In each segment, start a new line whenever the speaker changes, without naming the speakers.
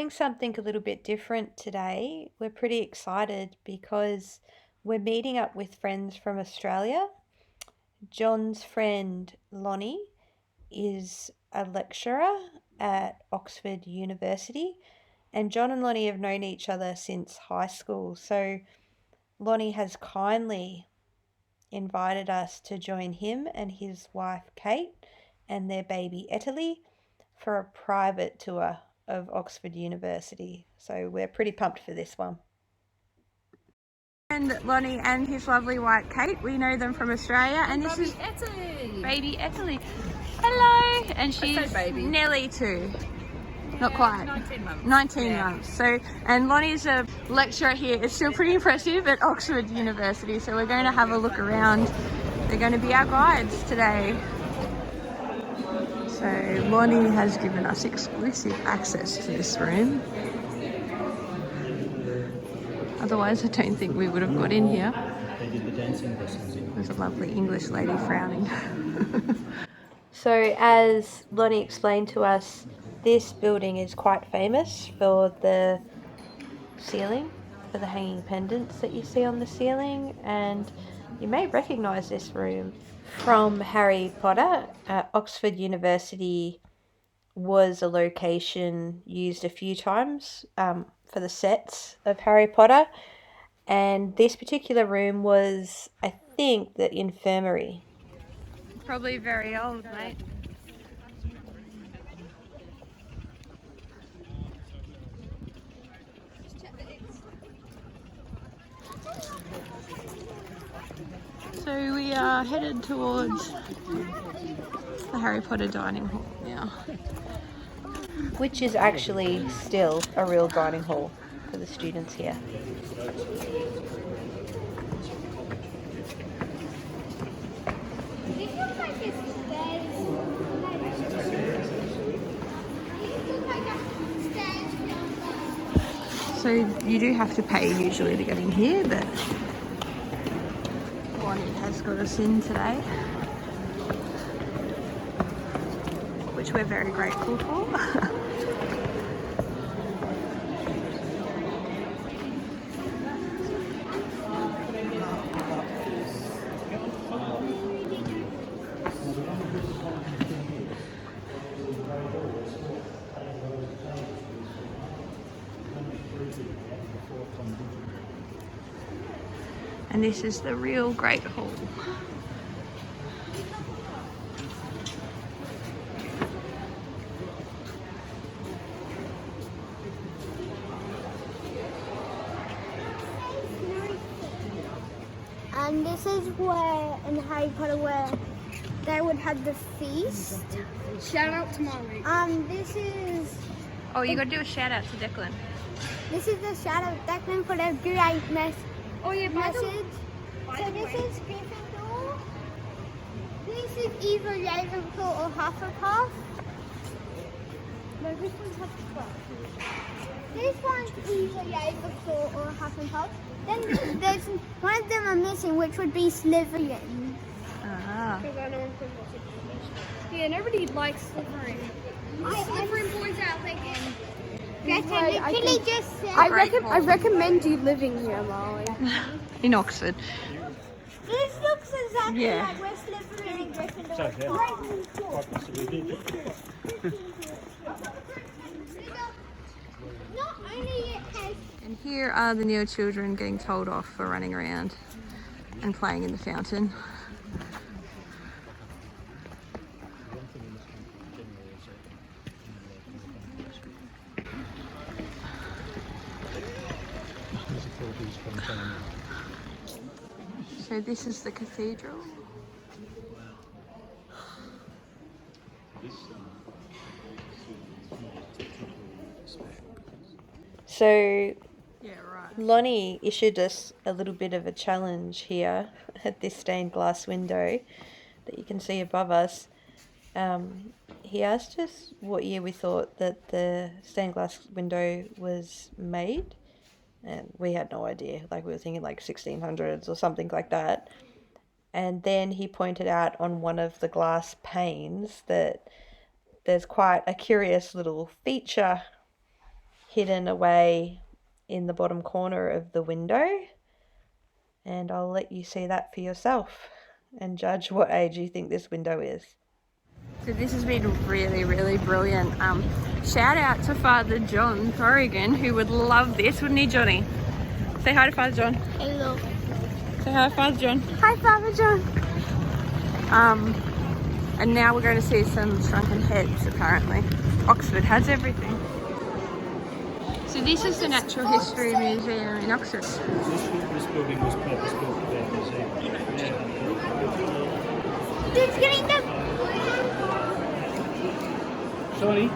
doing something a little bit different today. We're pretty excited because we're meeting up with friends from Australia. John's friend Lonnie is a lecturer at Oxford University, and John and Lonnie have known each other since high school. So Lonnie has kindly invited us to join him and his wife Kate and their baby Etholle for a private tour of Oxford University. So we're pretty pumped for this one. And Lonnie and his lovely wife Kate, we know them from Australia, and this is baby Etholle. Hello, and she's nearly 2. Not quite.
19 months.
19 months. So, and Lonnie's a lecturer here. It's still pretty impressive at Oxford University. So we're going to have a look around. They're going to be our guides today. So Lonnie has given us exclusive access to this room. Otherwise, I don't think we would have got in here.
They did the dancing lessons in.
There's a lovely English lady frowning. So as Lonnie explained to us, this building is quite famous for the ceiling, for the hanging pendants that you see on the ceiling, and you may recognise this room from Harry Potter. Oxford University was a location used a few times for the sets of Harry Potter, and this particular room was, I think, the infirmary. Probably very old, mate. So we are headed towards the Harry Potter dining hall now, which is actually still a real dining hall for the students here. So you do have to pay usually to get in here, but Lonnie has got us in today, which we're very grateful for. And this is the real Great Hall.
And this is where, in Harry Potter, where they would have the feast.
Shout out to Mommy.
This is...
Oh, you got to do a shout out to Declan.
This is the shout out Declan for the great message.
Oh yeah,
So this is Gryffindor. This is either Ravenclaw or Hufflepuff. No, this one's Hufflepuff. This one's either Ravenclaw or Hufflepuff. Then there's one of them are missing, which would be Slytherin.
Ah.
Yeah, nobody likes Slytherin. Slytherin boys out thinking.
I
recommend you living here, Molly.
In Oxford.
This looks exactly
Yeah.
like where Slytherin and Gryffindor
So, yeah.
are.
Quite possibly did.
Not only it has...
And here are the Neall children getting told off for running around and playing in the fountain. So this is the cathedral. So yeah, right. Lonnie issued us a little bit of a challenge here at this stained glass window that you can see above us. He asked us what year we thought that the stained glass window was made, and we had no idea. Like, we were thinking like 1600s or something like that. And then he pointed out on one of the glass panes that there's quite a curious little feature hidden away in the bottom corner of the window, and I'll let you see that for yourself and judge what age you think this window is. So this has been really, really brilliant. Shout out to Father John Corrigan, who would love this, wouldn't he, Johnny? Say hi to Father John.
Hello.
Say hi, Father John.
Hi, Father John.
And now we're going to see some shrunken heads, apparently. Oxford has everything. So this is the Natural History Museum in Oxford.
This building was purpose-built for their museum.
Dude's getting them.
Sorry?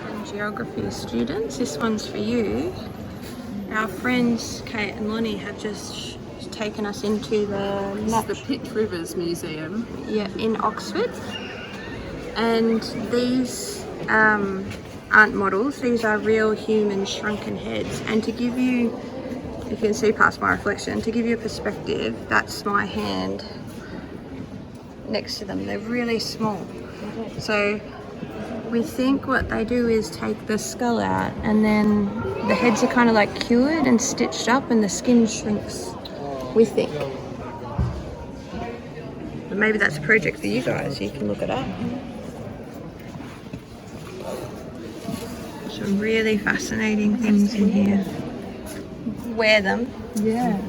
And geography students, this one's for you. Our friends Kate and Lonnie have just taken us into the
Pitt Rivers Museum.
in Oxford. And these aren't models, these are real human shrunken heads. And to give you can see past my reflection, to give you a perspective, that's my hand next to them. They're really small. So we think what they do is take the skull out, and then the heads are kind of like cured and stitched up, and the skin shrinks, we think. But maybe that's a project for you guys, you can look it up. Some really fascinating things in here. Wear them.
Yeah.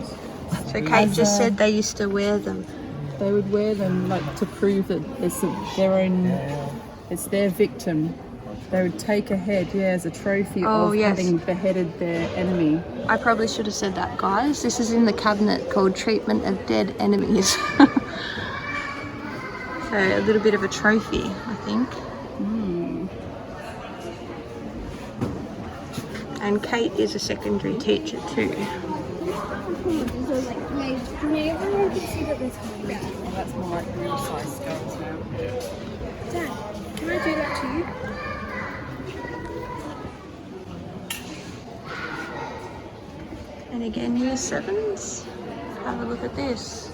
So Kate just said they used to wear them.
They would wear them like to prove that it's their own, it's their victim. They would take a head, as a trophy of having beheaded their enemy.
I probably should have said that, guys. This is in the cabinet called Treatment of Dead Enemies. So a little bit of a trophy, I think. And Kate is a secondary teacher too.
Everyone can see that there's coming back.
Well, that's more like real size skulls now.
Dad, can I do that to you?
And again, year sevens. Have a look at this.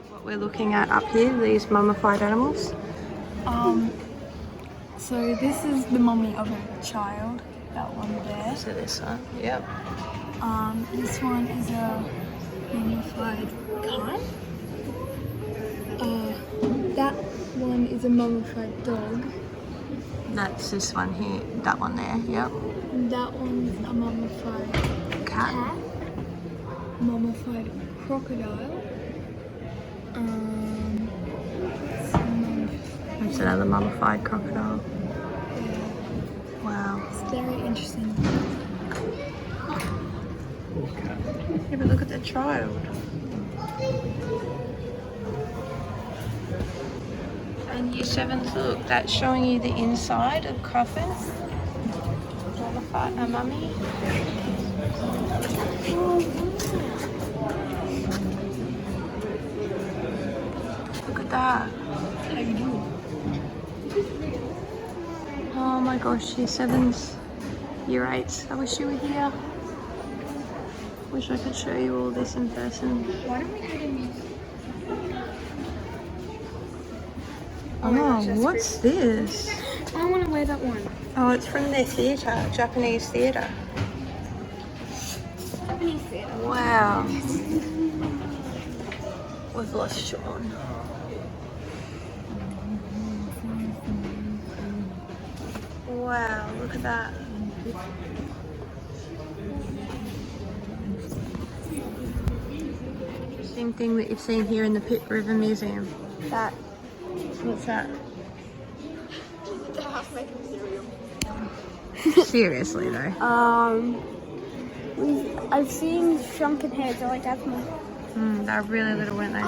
What we're looking at up here, these mummified animals.
So this is the mummy of a child, that one there.
So this one, yep.
This one is a mummified cat. That one is a mummified dog.
That's this one here, that one there, yep.
That one's a mummified
Cat.
Mummified crocodile.
That's another mummified crocodile. Wow.
It's very interesting.
Yeah, but look at the child. And year sevens, look, that's showing you the inside of coffin. Mummified, a mummy. Look at that.
How you doing?
Oh my gosh, year sevens, year eights. I wish you were here. Wish I could show you all this in person.
Why don't we go to music?
Oh, what's this?
I want to wear that one.
Oh, it's from their theatre, Japanese theatre.
Japanese theatre.
Wow. We've lost Sean. Wow, look at that. Same thing that you've seen here in the Pitt River Museum. That. What's that? Seriously though.
I've seen shrunken heads. I like that one.
They're really little, weren't they?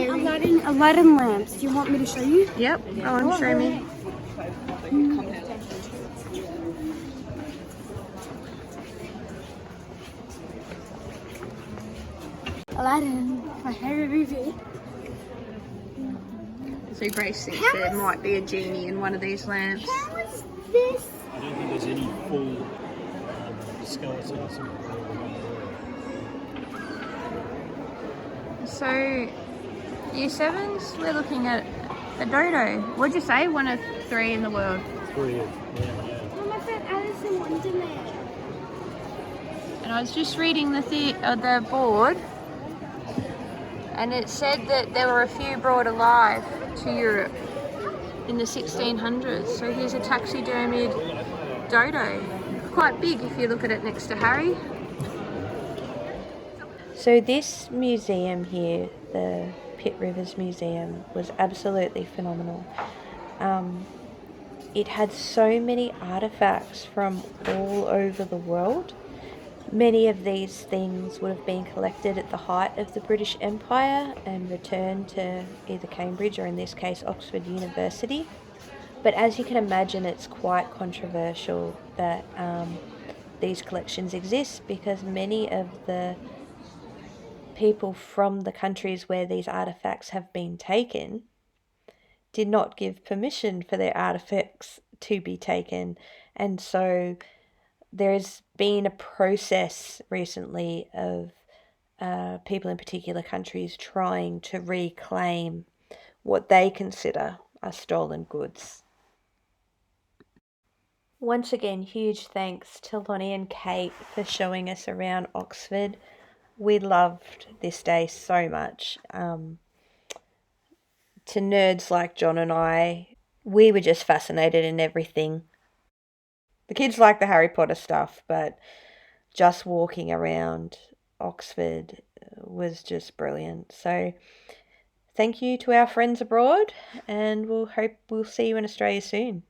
Aladdin lamps. Do you want me to show you?
Yep, go on, show me.
Aladdin, my favorite movie.
So Grace thinks there might be a genie in one of these lamps.
How is this?
I don't think there's any full skeletons.
So, Year 7s, we're looking at a dodo. What'd you say? 1 of 3 in the world.
3, yeah.
Oh, my friend Alice in Wonderland.
And I was just reading the board, and it said that there were a few brought alive to Europe in the 1600s. So here's a taxidermied dodo. Quite big if you look at it next to Harry. So this museum here, the Pitt Rivers Museum, was absolutely phenomenal. It had so many artifacts from all over the world. Many of these things would have been collected at the height of the British Empire and returned to either Cambridge or in this case Oxford University. But as you can imagine, it's quite controversial that these collections exist, because many of the people from the countries where these artifacts have been taken did not give permission for their artifacts to be taken, and so there's been a process recently of people in particular countries trying to reclaim what they consider are stolen goods. Once again, huge thanks to Lonnie and Kate for showing us around Oxford. We loved this day so much. To nerds like John and I, we were just fascinated in everything. The kids like the Harry Potter stuff, but just walking around Oxford was just brilliant. So thank you to our friends abroad, and we'll see you in Australia soon.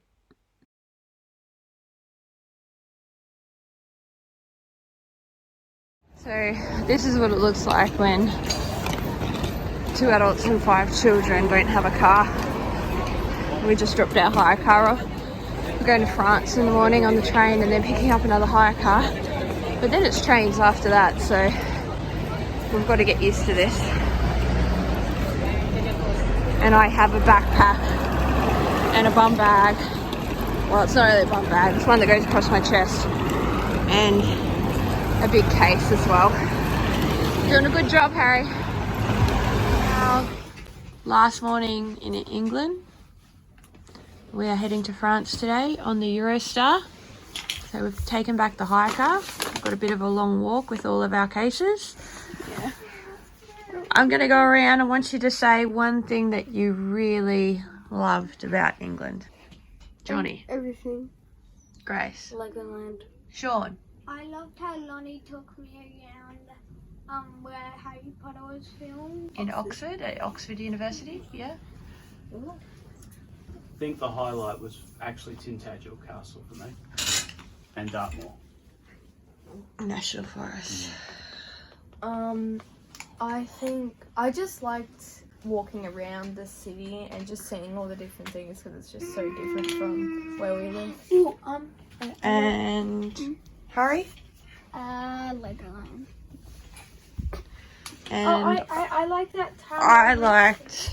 So this is what it looks like when 2 adults and 5 children don't have a car. We just dropped our hire car off. We're going to France in the morning on the train and then picking up another hire car. But then it's trains after that, so we've got to get used to this. And I have a backpack and a bum bag. Well, it's not really a bum bag, it's one that goes across my chest. And a big case as well. Doing a good job, Harry. Last morning in England. We are heading to France today on the Eurostar. So we've taken back the hire car. We've got a bit of a long walk with all of our cases. Yeah. I'm going to go around. I want you to say one thing that you really loved about England. Johnny.
Everything.
Grace.
Legoland.
Sean.
I loved how Lonnie took me around where Harry Potter was filmed.
In Oxford, at Oxford University, yeah.
I think the highlight was actually Tintagel Castle for me, and Dartmoor.
National Forest.
I think I just liked walking around the city and just seeing all the different things, because it's just so different from where we live.
Ooh,
And Harry?
Legoland.
And
I like that town.
I liked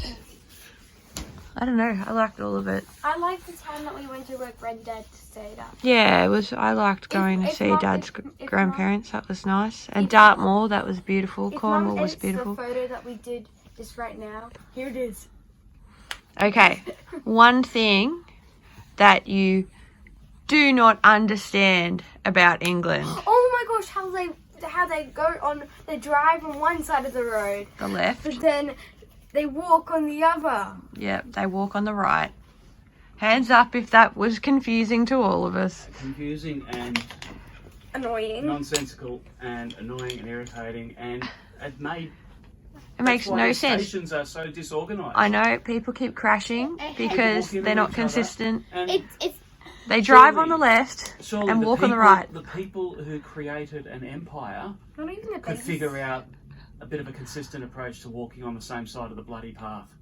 all of it.
I liked the town that we went to where Granddad stayed at.
Yeah, I liked going to see Dad's grandparents. That was nice. And Dartmoor, that was beautiful. Cornwall was beautiful.
The photo that we did just right now. Here it is.
Okay, one thing that you do not understand about England.
Oh my gosh, how they drive on one side of the road,
The left.
but then they walk on the other.
Yep, they walk on the right. Hands up if that was confusing to all of us.
Confusing and
Annoying.
nonsensical and annoying and irritating, and it
Makes no
these
sense.
Stations are so disorganised.
I know, people keep crashing because they're not consistent.
It's
They drive on the left
Surely
and
the
walk on the
people-
right.
The people who created an empire
Not even a
could figure out a bit of a consistent approach to walking on the same side of the bloody path.